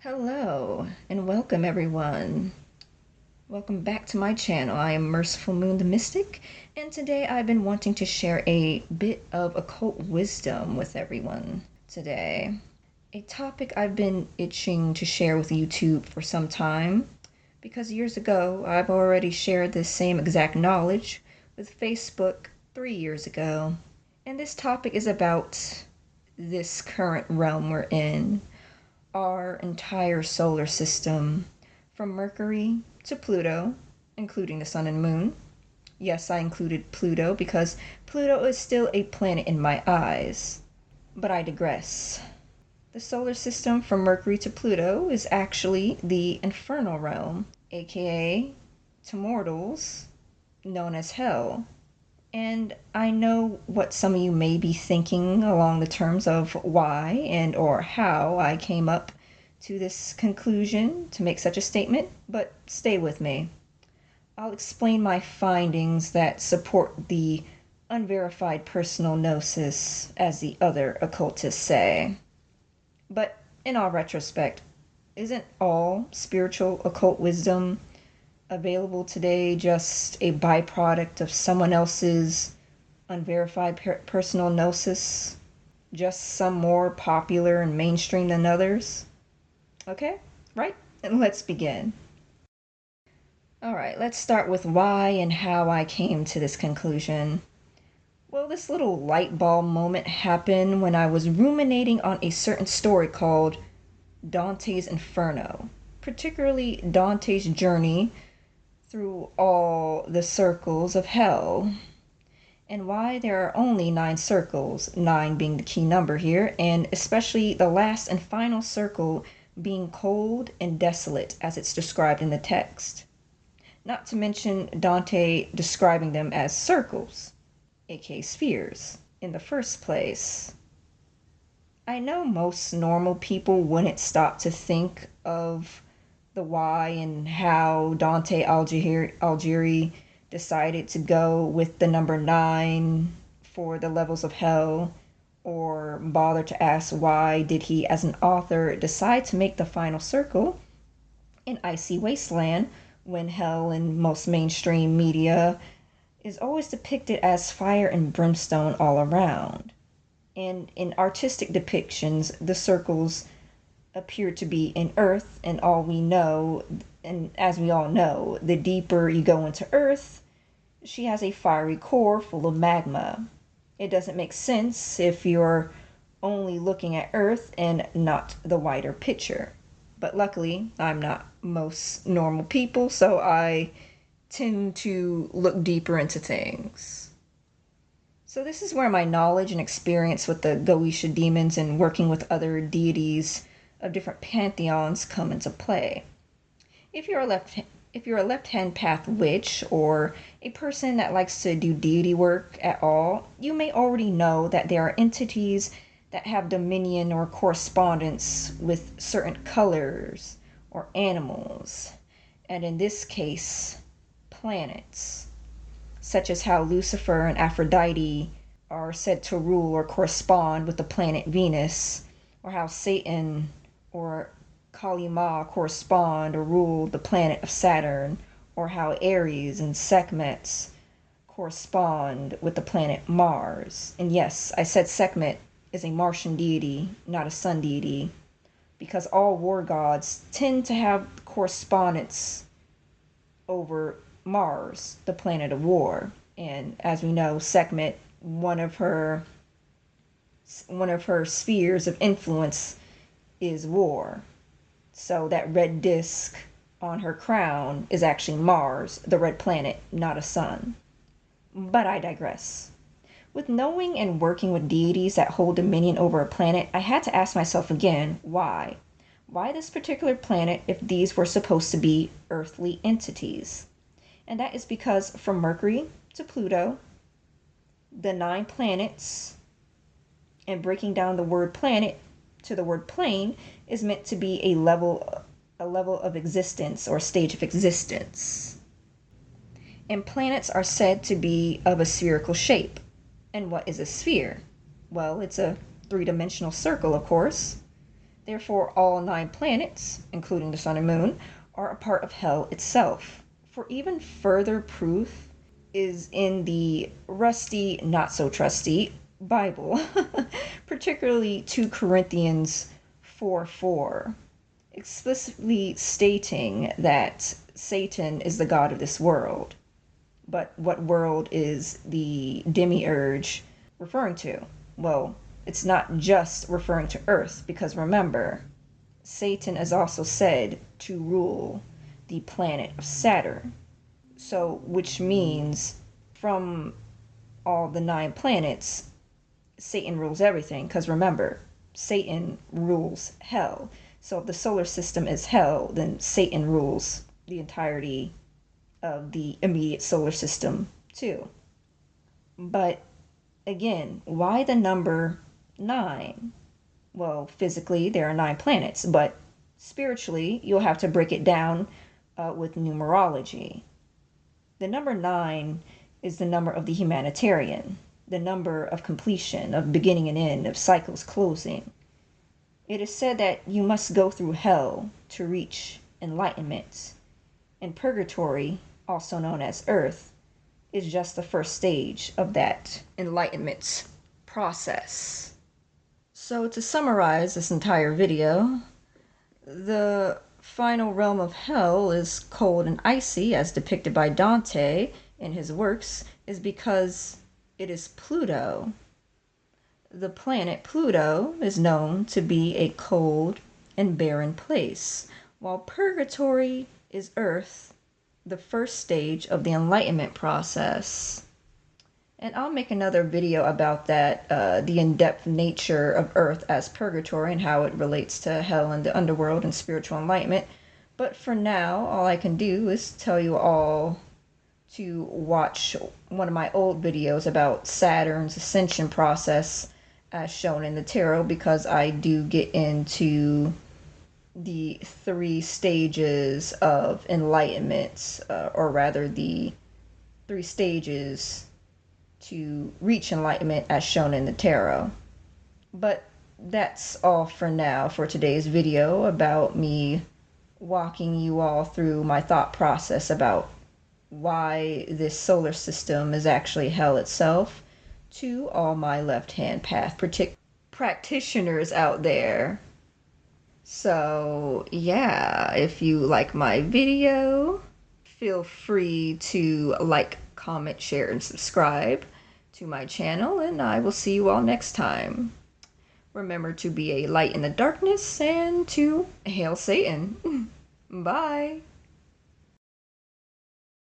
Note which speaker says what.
Speaker 1: Hello and welcome everyone. Welcome back to my channel. I am Merciful Moon the Mystic, and today I've been wanting to share a bit of occult wisdom with everyone today. A topic I've been itching to share with YouTube for some time, because years ago I've already shared this same exact knowledge with Facebook 3 years ago. And this topic is about this current realm we're in, our entire solar system, from Mercury to Pluto, including the Sun and Moon. Yes, I included Pluto because Pluto is still a planet in my eyes. But I digress. The solar system from Mercury to Pluto is actually the Inferno realm, aka to mortals, known as Hell. And I know what some of you may be thinking along the terms of why and or how I came up to this conclusion to make such a statement, but stay with me. I'll explain my findings that support the unverified personal gnosis, as the other occultists say. But in all retrospect, isn't all spiritual occult wisdom available today just a byproduct of someone else's unverified personal gnosis? Just some more popular and mainstream than others? Okay, right? And let's begin. Alright, let's start with why and how I came to this conclusion. Well, this little light bulb moment happened when I was ruminating on a certain story called Dante's Inferno, particularly Dante's journey through all the circles of hell, and why there are only 9 circles, 9 being the key number here, and especially the last and final circle being cold and desolate as it's described in the text. Not to mention Dante describing them as circles, aka spheres, in the first place. I know most normal people wouldn't stop to think of the why and how Dante Alighieri decided to go with the number 9 for the levels of hell, or bother to ask why did he as an author decide to make the final circle an icy wasteland when hell in most mainstream media is always depicted as fire and brimstone all around. And in artistic depictions, the circles appear to be in Earth, and as we all know, the deeper you go into Earth, she has a fiery core full of magma. It doesn't make sense if you're only looking at Earth and not the wider picture. But luckily, I'm not most normal people, so I tend to look deeper into things. So this is where my knowledge and experience with the Goetia demons and working with other deities of different pantheons come into play. If you're a left-hand path witch or a person that likes to do deity work at all, you may already know that there are entities that have dominion or correspondence with certain colors or animals, and in this case, planets, such as how Lucifer and Aphrodite are said to rule or correspond with the planet Venus, or how Satan or Kali Ma correspond or rule the planet of Saturn, or how Aries and Sekhmet correspond with the planet Mars. And yes, I said Sekhmet is a Martian deity, not a sun deity, because all war gods tend to have correspondence over Mars, the planet of war. And as we know, Sekhmet, one of her spheres of influence is war. So that red disk on her crown is actually Mars, the red planet, not a sun. But I digress. With knowing and working with deities that hold dominion over a planet, I had to ask myself again, why? Why this particular planet if these were supposed to be earthly entities? And that is because from Mercury to Pluto, the 9 planets, and breaking down the word planet to the word plane, is meant to be a level of existence or stage of existence. And planets are said to be of a spherical shape. And what is a sphere? Well, it's a 3-dimensional circle, of course. Therefore, all 9 planets, including the sun and moon, are a part of hell itself. For even further proof is in the rusty, not so trusty Bible, particularly 2 Corinthians 4:4, explicitly stating that Satan is the god of this world. But what world is the demiurge referring to? Well, it's not just referring to Earth, because remember, Satan is also said to rule the planet of Saturn. So, which means from all the 9 planets, Satan rules everything, because remember, Satan rules hell. So if the solar system is hell, then Satan rules the entirety of the immediate solar system too. But again, why the number 9? Well, physically there are 9 planets, but spiritually you'll have to break it down with numerology. The number 9 is the number of the humanitarian, the number of completion, of beginning and end, of cycles closing. It is said that you must go through hell to reach enlightenment, and purgatory, also known as earth, is just the first stage of that enlightenment process. So to summarize this entire video, the final realm of hell is cold and icy, as depicted by Dante in his works, is because it is Pluto. The planet Pluto is known to be a cold and barren place, while purgatory is Earth, the first stage of the enlightenment process. And I'll make another video about that, the in-depth nature of Earth as purgatory and how it relates to hell and the underworld and spiritual enlightenment. But for now, all I can do is tell you all to watch one of my old videos about Saturn's ascension process as shown in the tarot, because I do get into the 3 stages of enlightenment, or rather the 3 stages to reach enlightenment as shown in the tarot. But that's all for now for today's video about me walking you all through my thought process about why this solar system is actually hell itself, to all my left-hand path practitioners out there. So yeah, if you like my video, feel free to like, comment, share, and subscribe to my channel, and I will see you all next time. Remember to be a light in the darkness and to hail Satan. Bye.